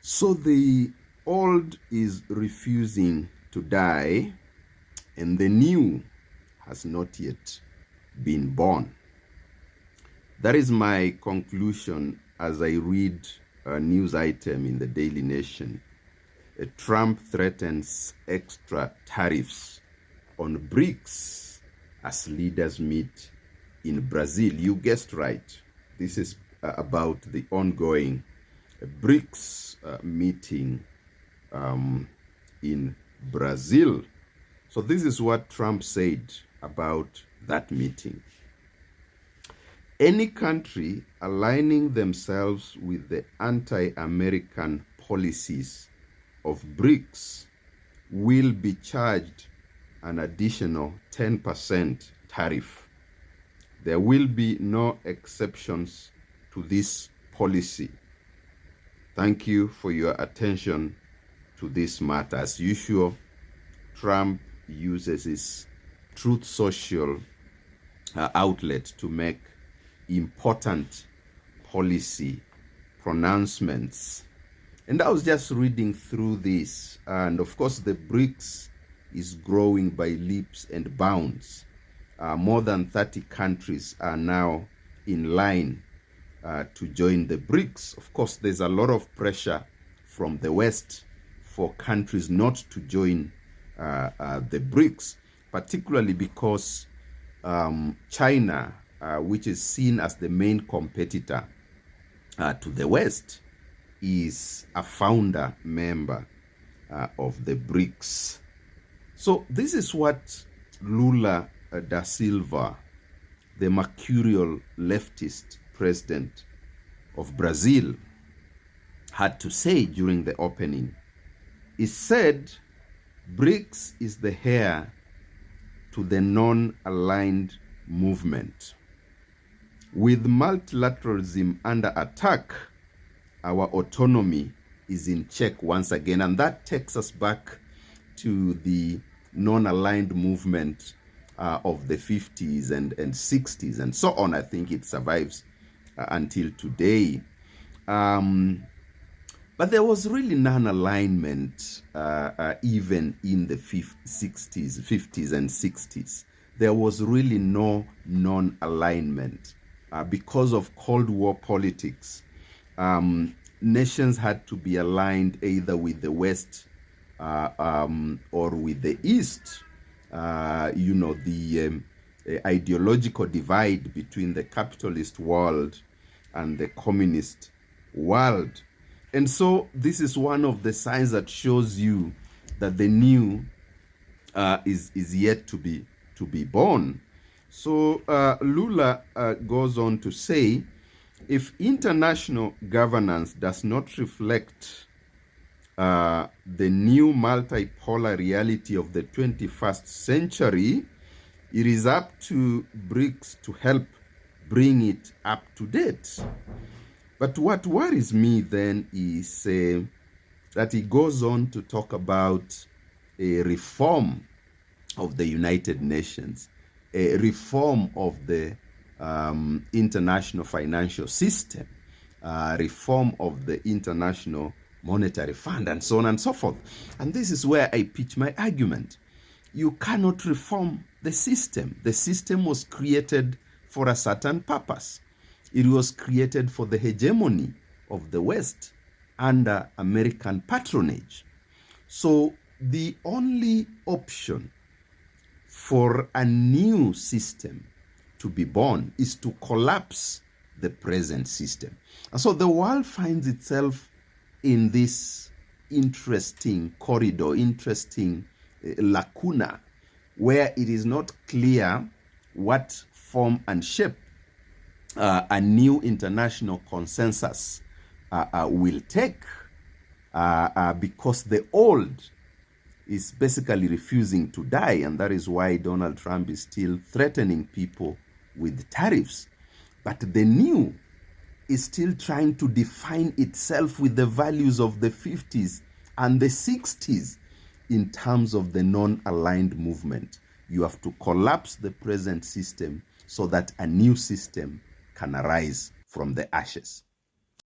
So the old is refusing to die, and the new has not yet been born. That is my conclusion as I read a news item in the Daily Nation. Trump threatens extra tariffs on BRICS as leaders meet in Brazil. You guessed right. This is about the ongoing BRICS meeting in Brazil. So this is what Trump said about that meeting. Any country aligning themselves with the anti-American policies of BRICS will be charged an additional 10% tariff. There will be no exceptions to this policy. Thank you for your attention to this matter. As usual, Trump uses his Truth Social outlet to make important policy pronouncements. And I was just reading through this, and of course the BRICS is growing by leaps and bounds. More than 30 countries are now in line to join the BRICS. Of course, there's a lot of pressure from the West for countries not to join the BRICS, particularly because China, which is seen as the main competitor to the West, is a founder member of the BRICS. So this is what Lula da Silva, the mercurial leftist president of Brazil, had to say during the opening. He said, BRICS is the heir to the non-aligned movement. With multilateralism under attack, our autonomy is in check once again. And that takes us back to the non-aligned movement of the 50s and 60s and so on. I think it survives until today. But there was really non-alignment even in the 50s and 60s. There was really no non-alignment because of Cold War politics. Nations had to be aligned either with the West or with the East. The ideological divide between the capitalist world and the communist world. And so this is one of the signs that shows you that the new is yet to be born. So Lula goes on to say, if international governance does not reflect the new multipolar reality of the 21st century, it is up to BRICS to help bring it up to date. But what worries me then is that he goes on to talk about a reform of the United Nations, a reform of the international financial system, reform of the International Monetary Fund, and so on and so forth. And this is where I pitch my argument. You cannot reform the system. The system was created for a certain purpose. It was created for the hegemony of the West under American patronage. So the only option for a new system to be born is to collapse the present system. And so the world finds itself in this interesting corridor, interesting lacuna, where it is not clear what form and shape a new international consensus will take, because the old is basically refusing to die, and that is why Donald Trump is still threatening people with tariffs. But the new is still trying to define itself with the values of the 50s and the 60s in terms of the non-aligned movement. You have to collapse the present system so that a new system can arise from the ashes.